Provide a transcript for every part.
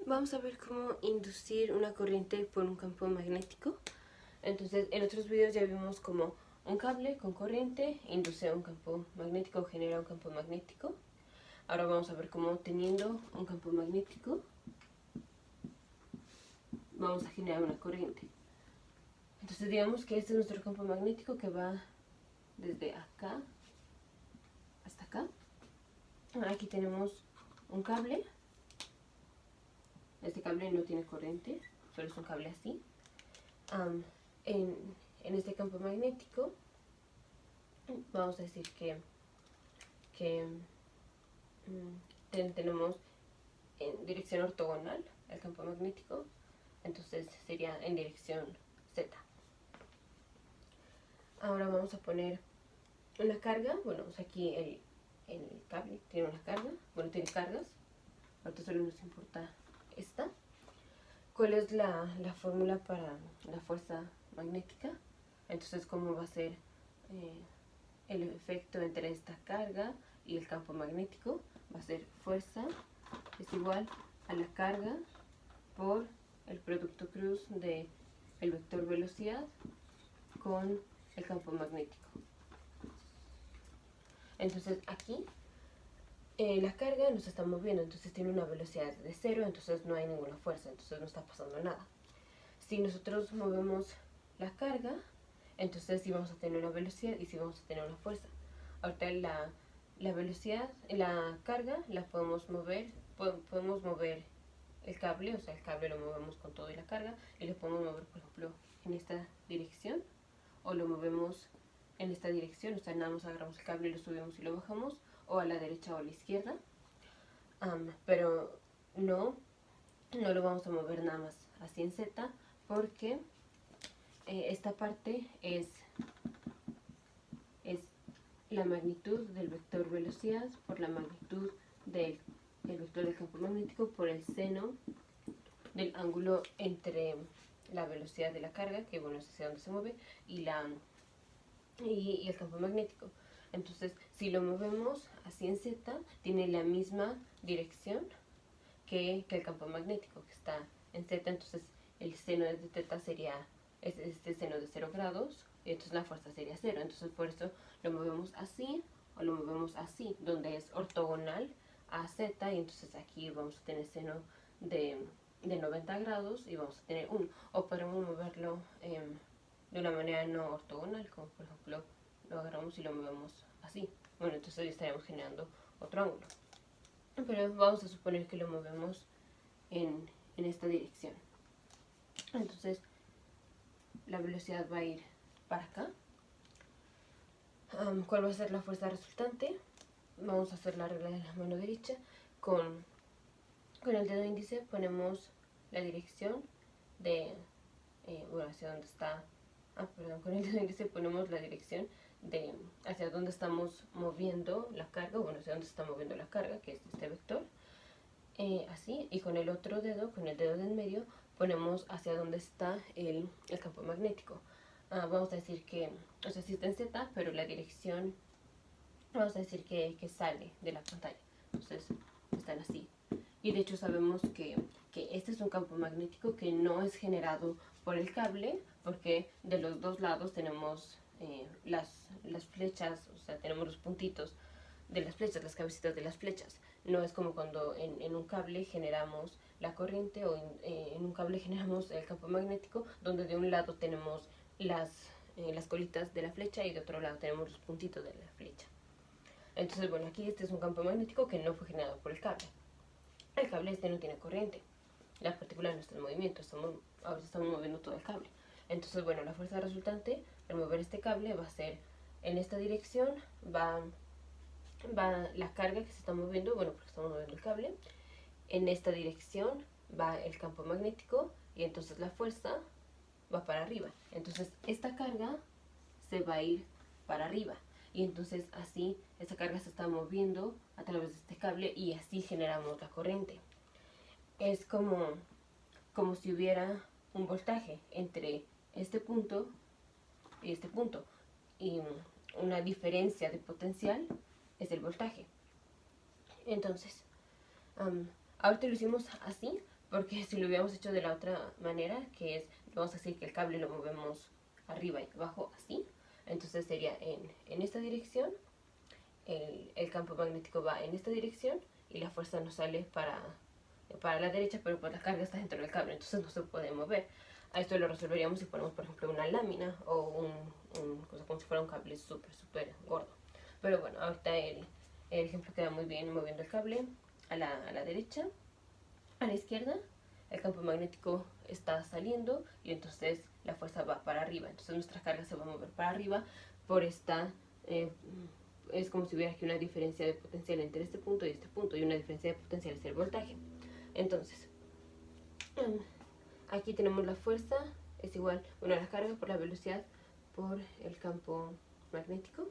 vamos a ver cómo inducir una corriente por un campo magnético. Entonces, en otros videos ya vimos cómo un cable con corriente induce un campo magnético, genera un campo magnético. Ahora vamos a ver cómo teniendo un campo magnético vamos a generar una corriente. Entonces digamos que este es nuestro campo magnético que va desde acá hasta acá. Aquí tenemos un cable. Este cable no tiene corriente, solo es un cable así. En este campo magnético vamos a decir que tenemos en dirección ortogonal al campo magnético, entonces sería en dirección Z. Ahora vamos a poner una carga. Bueno, aquí el cable tiene una carga, bueno, tiene cargas. Ahorita solo nos importa esta. ¿Cuál es la fórmula para la fuerza magnética? Entonces, ¿cómo va a ser el efecto entre esta carga y el campo magnético? Va a ser fuerza es igual a la carga por el producto cruz de el vector velocidad con el campo magnético. Entonces aquí la carga nos está moviendo, entonces tiene una velocidad de 0, entonces no hay ninguna fuerza, entonces no está pasando nada. Si nosotros movemos la carga, entonces sí vamos a tener una velocidad y sí vamos a tener una fuerza. Ahorita la velocidad, la carga la podemos mover el cable, o sea el cable lo movemos con todo y la carga, y lo podemos mover por ejemplo en esta dirección, o lo movemos en esta dirección, o sea nada más agarramos el cable y lo subimos y lo bajamos, o a la derecha o a la izquierda, pero no lo vamos a mover nada más así en Z, porque esta parte es la magnitud del vector velocidad por la magnitud del vector del campo magnético por el seno del ángulo entre la velocidad de la carga, que bueno, es hacia donde se mueve, y el campo magnético. Entonces, si lo movemos así en Z, tiene la misma dirección que el campo magnético, que está en Z. Entonces, el seno de θ sería este seno de 0 grados, y entonces la fuerza sería 0. Entonces, por eso lo movemos así o lo movemos así, donde es ortogonal a Z, y entonces aquí vamos a tener seno de 90 grados y vamos a tener 1. O podemos moverlo de una manera no ortogonal, como por ejemplo lo agarramos y lo movemos así. Bueno, entonces hoy estaríamos generando otro ángulo. Pero vamos a suponer que lo movemos en esta dirección. Entonces la velocidad va a ir para acá. ¿Cuál va a ser la fuerza resultante? Vamos a hacer la regla de la mano derecha. Con el dedo índice ponemos la dirección de, bueno, hacia dónde está, con el dedo índice ponemos la dirección de hacia dónde estamos moviendo la carga, bueno, hacia dónde se está moviendo la carga, que es este vector, así, y con el otro dedo, con el dedo de en medio, ponemos hacia dónde está el campo magnético. Vamos a decir que, o sea, sí está en Z, pero la dirección, vamos a decir que sale de la pantalla, entonces están así. Y de hecho sabemos que este es un campo magnético que no es generado por el cable, porque de los dos lados tenemos las flechas, o sea, tenemos los puntitos de las flechas, las cabecitas de las flechas. No es como cuando en un cable generamos la corriente, o en un cable generamos el campo magnético, donde de un lado tenemos las colitas de la flecha y de otro lado tenemos los puntitos de la flecha. Entonces, bueno, aquí este es un campo magnético que no fue generado por el cable. El cable este no tiene corriente, la partícula no está en movimiento, ahora estamos moviendo todo el cable. Entonces, bueno, la fuerza resultante al mover este cable va a ser en esta dirección, va la carga que se está moviendo, bueno, porque estamos moviendo el cable. En esta dirección va el campo magnético, y entonces la fuerza va para arriba. Entonces esta carga se va a ir para arriba, y entonces así esta carga se está moviendo a través de este cable, y así generamos la corriente. Es como si hubiera un voltaje entre este punto y este punto, y una diferencia de potencial es el voltaje. Entonces, ahorita lo hicimos así, Porque si lo hubiéramos hecho de la otra manera, que es, vamos a decir que el cable lo movemos arriba y abajo así, entonces sería en esta dirección, el campo magnético va en esta dirección y la fuerza nos sale para la derecha, pero pues la carga está dentro del cable, entonces no se puede mover. A esto lo resolveríamos si ponemos, por ejemplo, una lámina o cosa como si fuera un cable súper gordo. Pero bueno, ahorita el ejemplo queda muy bien moviendo el cable a la derecha, a la izquierda. El campo magnético está saliendo y entonces la fuerza va para arriba. Entonces nuestra carga se va a mover para arriba por esta... es como si hubiera aquí una diferencia de potencial entre este punto y una diferencia de potencial es el voltaje. Entonces, aquí tenemos la fuerza, es igual, bueno, la carga por la velocidad por el campo magnético.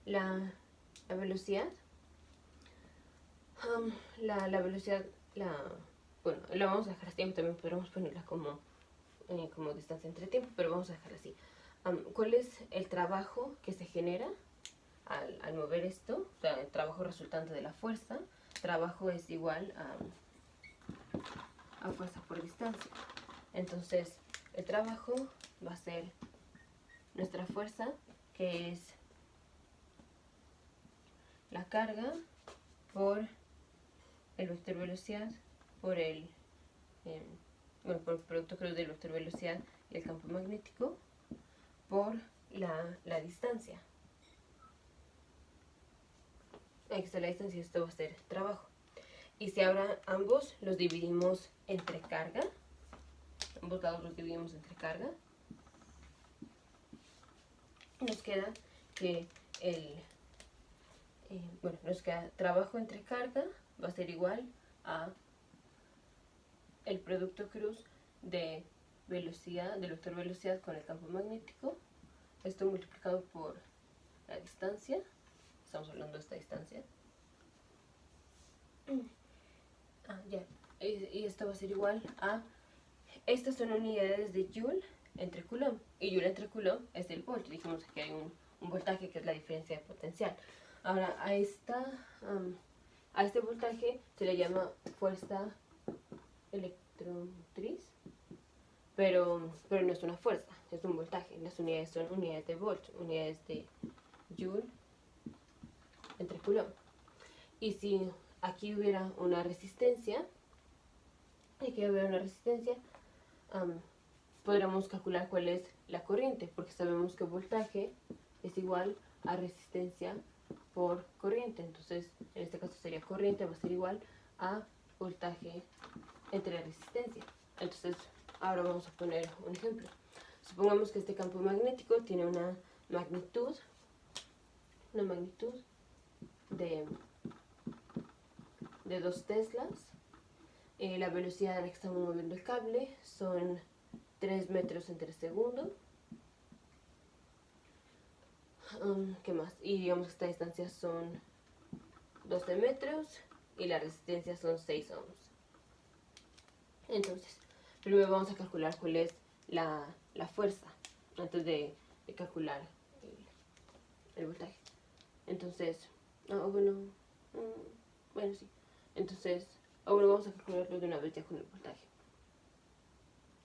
La velocidad, la velocidad, bueno, la vamos a dejar así, también podríamos ponerla como distancia entre tiempo, pero vamos a dejarla así. ¿Cuál es el trabajo que se genera al mover esto? O sea, el trabajo resultante de la fuerza. Trabajo es igual a fuerza por distancia. Entonces, el trabajo va a ser nuestra fuerza, que es la carga por el vector velocidad, por el producto cruz del vector velocidad y el campo magnético, por la distancia. Aquí está la distancia, esto va a ser trabajo. Y si ahora ambos los dividimos entre carga, ambos lados los dividimos entre carga, nos queda que nos queda trabajo entre carga va a ser igual a el producto cruz de velocidad, del vector velocidad con el campo magnético, esto multiplicado por la distancia, estamos hablando de esta distancia, y esto va a ser igual a, estas son unidades de Joule entre Coulomb, y Joule entre Coulomb es el volt, dijimos que hay un voltaje que es la diferencia de potencial. Ahora a este voltaje se le llama fuerza electromotriz, pero no es una fuerza, es un voltaje. Las unidades son unidades de volt, unidades de Joule entre Coulomb. Y si aquí hubiera una resistencia, podríamos calcular cuál es la corriente, porque sabemos que voltaje es igual a resistencia por corriente. Entonces, en este caso sería corriente, va a ser igual a voltaje entre la resistencia. Entonces, ahora vamos a poner un ejemplo. Supongamos que este campo magnético tiene una magnitud de 2 teslas. La velocidad a la que estamos moviendo el cable son 3 metros entre segundo. ¿Qué más? Y digamos que esta distancia son 12 metros y la resistencia son 6 ohms. Entonces, primero vamos a calcular cuál es la fuerza antes de calcular el voltaje. Entonces, sí. Entonces, vamos a calcularlo de una vez ya con el voltaje.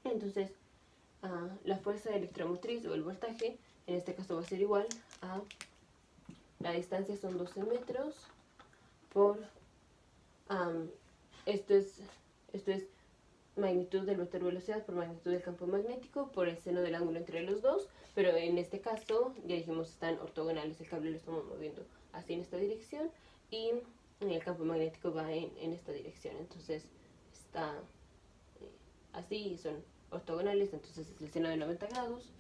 Entonces, la fuerza electromotriz o el voltaje, en este caso va a ser igual a, la distancia son 12 metros por, esto es magnitud del vector velocidad por magnitud del campo magnético por el seno del ángulo entre los dos, pero en este caso, ya dijimos, están ortogonales, el cable lo estamos moviendo así en esta dirección y el campo magnético va en esta dirección, entonces está así y son ortogonales, entonces es el seno de 90 grados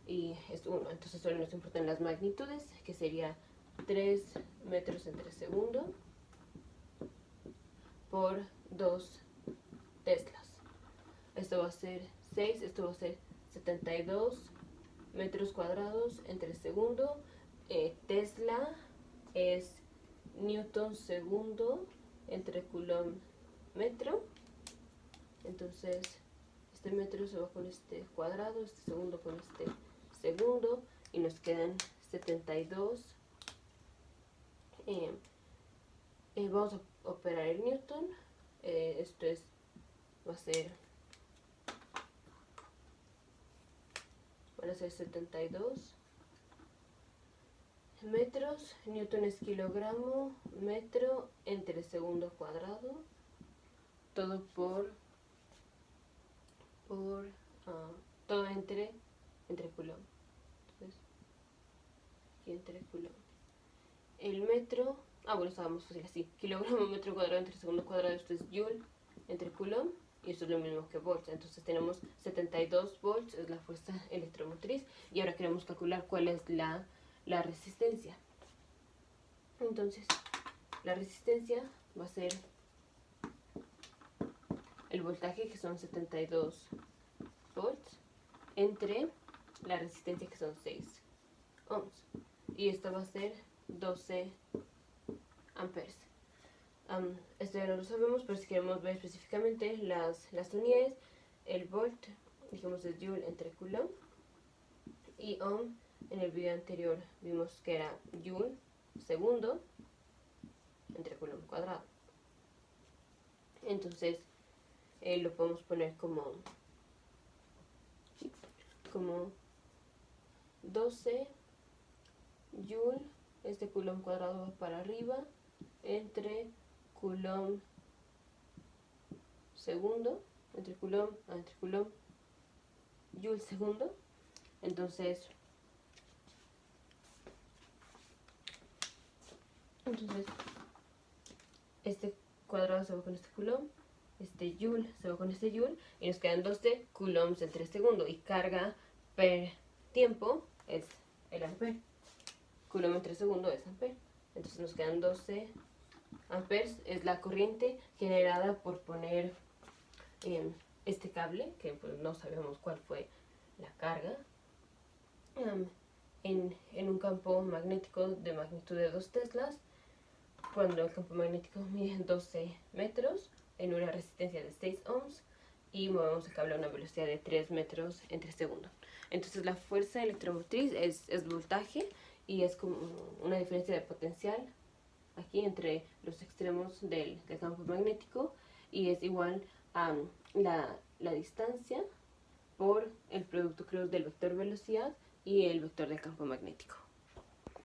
y es 1, entonces solo nos importan las magnitudes, que sería 3 metros entre segundo por 2 teslas. Esto va a ser 6, esto va a ser 72 metros cuadrados entre segundo. Tesla es newton segundo entre coulomb metro. Entonces, este metro se va con este cuadrado, este segundo con este segundo, y nos quedan 72. Vamos a operar el newton. Esto va a ser, van a ser 72 metros, newtones kilogramo, metro entre segundo cuadrado, todo todo entre coulomb. Entonces, aquí entre coulomb. El metro, bueno, estábamos fácil así, kilogramo metro cuadrado entre segundo cuadrado, esto es joule entre coulomb, y esto es lo mismo que volts. Entonces tenemos 72 volts, es la fuerza electromotriz, y ahora queremos calcular cuál es la resistencia. Entonces, la resistencia va a ser el voltaje, que son 72 volts, entre la resistencia, que son 6 ohms. Y esto va a ser 12 amperes. Esto ya no lo sabemos, pero si queremos ver específicamente las unidades, el volt, dijimos, es joule entre coulomb, y ohm, en el video anterior vimos que era joule segundo entre coulomb cuadrado. Entonces lo podemos poner como 12 joule, este coulomb cuadrado va para arriba, entre coulomb segundo, entre coulomb joule segundo. Entonces este cuadrado se va con este coulomb, este joule se va con este joule, y nos quedan 12 coulombs entre segundo, y carga per tiempo es el ampere. Coulomb entre segundo es ampere. Entonces nos quedan 12 amperes, es la corriente generada por poner este cable, que pues no sabemos cuál fue la carga, en un campo magnético de magnitud de 2 teslas, cuando el campo magnético mide 12 metros, en una resistencia de 6 ohms, y movemos el cable a una velocidad de 3 metros entre segundo. Entonces la fuerza electromotriz es voltaje, y es como una diferencia de potencial aquí entre los extremos del campo magnético, y es igual a la distancia por el producto cruz del vector velocidad y el vector del campo magnético.